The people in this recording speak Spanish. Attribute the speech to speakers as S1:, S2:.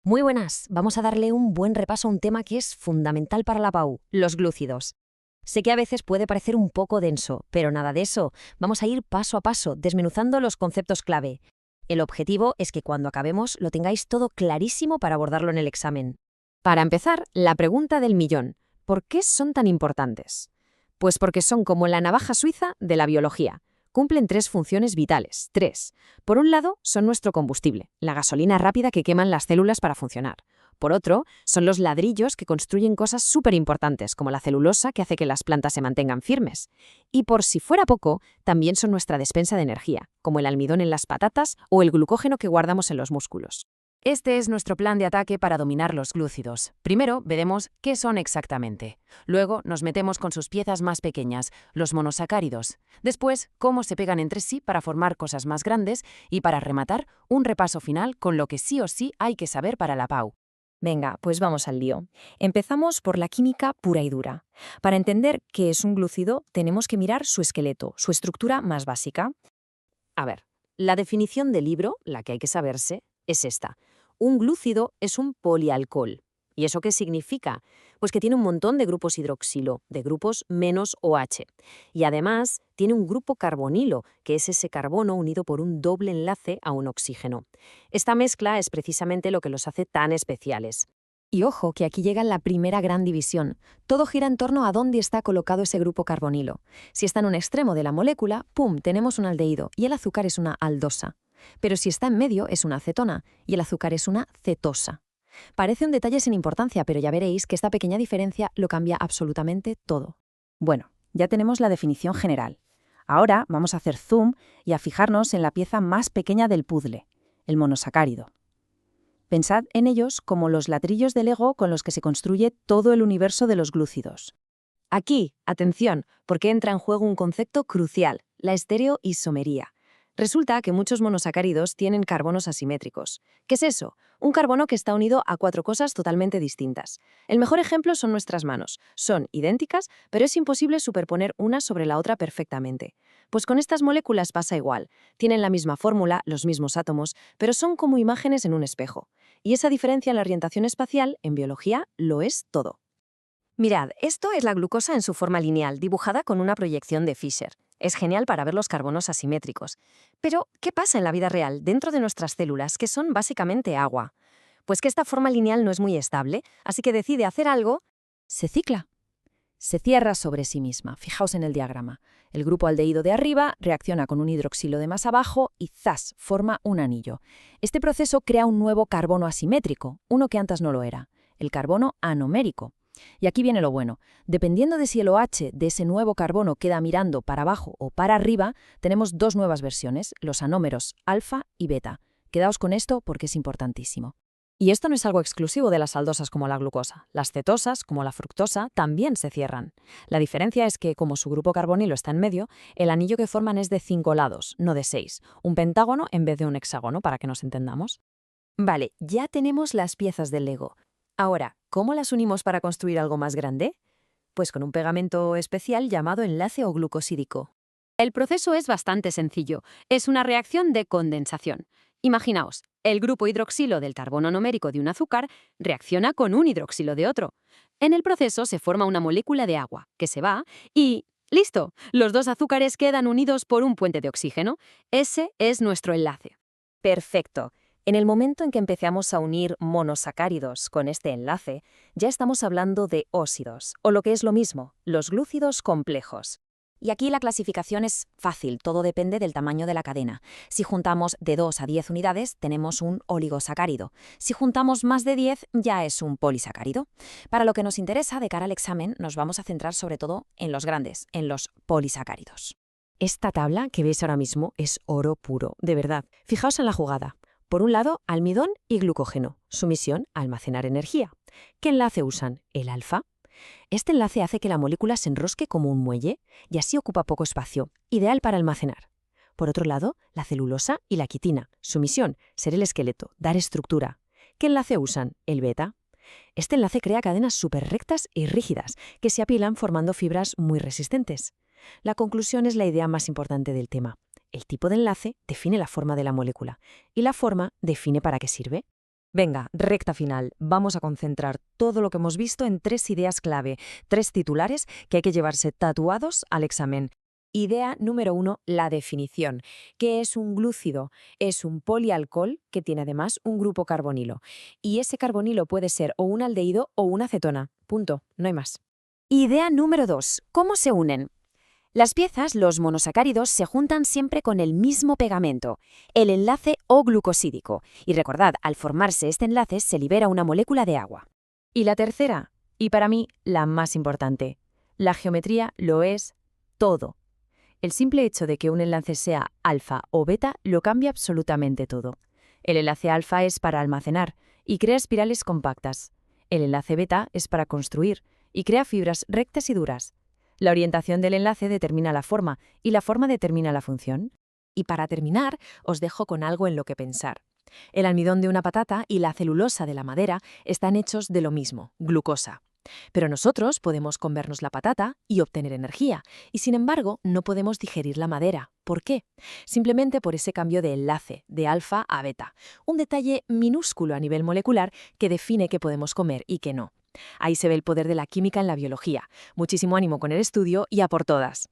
S1: Muy buenas, vamos a darle un buen repaso a un tema que es fundamental para la PAU, los glúcidos. Sé que a veces puede parecer un poco denso, pero nada de eso. Vamos a ir paso a paso, desmenuzando los conceptos clave. El objetivo es que cuando acabemos lo tengáis todo clarísimo para abordarlo en el examen. Para empezar, la pregunta del millón. ¿Por qué son tan importantes? Pues porque son como la navaja suiza de la biología. Cumplen tres funciones vitales. Tres. Por un lado, son nuestro combustible, la gasolina rápida que queman las células para funcionar. Por otro, son los ladrillos que construyen cosas súper importantes, como la celulosa que hace que las plantas se mantengan firmes. Y por si fuera poco, también son nuestra despensa de energía, como el almidón en las patatas o el glucógeno que guardamos en los músculos. Este es nuestro plan de ataque para dominar los glúcidos. Primero, veremos qué son exactamente. Luego, nos metemos con sus piezas más pequeñas, los monosacáridos. Después, cómo se pegan entre sí para formar cosas más grandes y, para rematar, un repaso final con lo que sí o sí hay que saber para la PAU.
S2: Venga, pues vamos al lío. Empezamos por la química pura y dura. Para entender qué es un glúcido, tenemos que mirar su esqueleto, su estructura más básica.
S1: A ver, la definición del libro, la que hay que saberse, es esta. Un glúcido es un polialcohol. ¿Y eso qué significa? Pues que tiene un montón de grupos hidroxilo, de grupos menos OH. Y además tiene un grupo carbonilo, que es ese carbono unido por un doble enlace a un oxígeno. Esta mezcla es precisamente lo que los hace tan especiales.
S2: Y ojo, que aquí llega la primera gran división. Todo gira en torno a dónde está colocado ese grupo carbonilo. Si está en un extremo de la molécula, ¡pum!, tenemos un aldehído y el azúcar es una aldosa. Pero si está en medio, es una acetona y el azúcar es una cetosa. Parece un detalle sin importancia, pero ya veréis que esta pequeña diferencia lo cambia absolutamente todo.
S3: Bueno, ya tenemos la definición general. Ahora vamos a hacer zoom y a fijarnos en la pieza más pequeña del puzzle, el monosacárido. Pensad en ellos como los ladrillos de Lego con los que se construye todo el universo de los glúcidos.
S1: Aquí, atención, porque entra en juego un concepto crucial, la estereoisomería. Resulta que muchos monosacáridos tienen carbonos asimétricos. ¿Qué es eso? Un carbono que está unido a cuatro cosas totalmente distintas. El mejor ejemplo son nuestras manos. Son idénticas, pero es imposible superponer una sobre la otra perfectamente. Pues con estas moléculas pasa igual. Tienen la misma fórmula, los mismos átomos, pero son como imágenes en un espejo. Y esa diferencia en la orientación espacial, en biología, lo es todo. Mirad, esto es la glucosa en su forma lineal, dibujada con una proyección de Fischer. Es genial para ver los carbonos asimétricos. Pero, ¿qué pasa en la vida real, dentro de nuestras células, que son básicamente agua? Pues que esta forma lineal no es muy estable, así que decide hacer algo.
S2: Se cicla. Se cierra sobre sí misma. Fijaos en el diagrama. El grupo aldehído de arriba reacciona con un hidroxilo de más abajo y ¡zas!, forma un anillo. Este proceso crea un nuevo carbono asimétrico, uno que antes no lo era, el carbono anomérico. Y aquí viene lo bueno. Dependiendo de si el OH de ese nuevo carbono queda mirando para abajo o para arriba, tenemos dos nuevas versiones, los anómeros alfa y beta. Quedaos con esto porque es importantísimo. Y esto no es algo exclusivo de las aldosas como la glucosa. Las cetosas, como la fructosa, también se cierran. La diferencia es que, como su grupo carbonilo está en medio, el anillo que forman es de 5 lados, no de 6. Un pentágono en vez de un hexágono, para que nos entendamos.
S1: Vale, ya tenemos las piezas del Lego. Ahora, ¿cómo las unimos para construir algo más grande? Pues con un pegamento especial llamado enlace o glucosídico. El proceso es bastante sencillo. Es una reacción de condensación. Imaginaos, el grupo hidroxilo del carbono anomérico de un azúcar reacciona con un hidroxilo de otro. En el proceso se forma una molécula de agua, que se va y ¡listo! Los dos azúcares quedan unidos por un puente de oxígeno. Ese es nuestro enlace.
S2: Perfecto. En el momento en que empezamos a unir monosacáridos con este enlace, ya estamos hablando de óxidos, o lo que es lo mismo, los glúcidos complejos. Y aquí la clasificación es fácil, todo depende del tamaño de la cadena. Si juntamos de 2 a 10 unidades, tenemos un oligosacárido. Si juntamos más de 10, ya es un polisacárido. Para lo que nos interesa de cara al examen, nos vamos a centrar sobre todo en los grandes, en los polisacáridos. Esta tabla que veis ahora mismo es oro puro, de verdad. Fijaos en la jugada. Por un lado, almidón y glucógeno. Su misión, almacenar energía. ¿Qué enlace usan? El alfa. Este enlace hace que la molécula se enrosque como un muelle y así ocupa poco espacio, ideal para almacenar. Por otro lado, la celulosa y la quitina. Su misión, ser el esqueleto, dar estructura. ¿Qué enlace usan? El beta. Este enlace crea cadenas súper rectas y rígidas que se apilan formando fibras muy resistentes. La conclusión es la idea más importante del tema. El tipo de enlace define la forma de la molécula y la forma define para qué sirve. Venga, recta final. Vamos a concentrar todo lo que hemos visto en 3 ideas clave, 3 titulares que hay que llevarse tatuados al examen. Idea número 1, la definición. ¿Qué es un glúcido? Es un polialcohol que tiene además un grupo carbonilo. Y ese carbonilo puede ser o un aldehído o una acetona. Punto. No hay más.
S1: Idea número 2. ¿Cómo se unen? Las piezas, los monosacáridos, se juntan siempre con el mismo pegamento, el enlace O-glucosídico. Y recordad, al formarse este enlace se libera una molécula de agua.
S3: Y la tercera, y para mí la más importante, la geometría lo es todo. El simple hecho de que un enlace sea alfa o beta lo cambia absolutamente todo. El enlace alfa es para almacenar y crea espirales compactas. El enlace beta es para construir y crea fibras rectas y duras. La orientación del enlace determina la forma y la forma determina la función.
S2: Y para terminar, os dejo con algo en lo que pensar. El almidón de una patata y la celulosa de la madera están hechos de lo mismo, glucosa. Pero nosotros podemos comernos la patata y obtener energía, y sin embargo no podemos digerir la madera. ¿Por qué? Simplemente por ese cambio de enlace, de alfa a beta. Un detalle minúsculo a nivel molecular que define qué podemos comer y qué no. Ahí se ve el poder de la química en la biología. Muchísimo ánimo con el estudio y a por todas.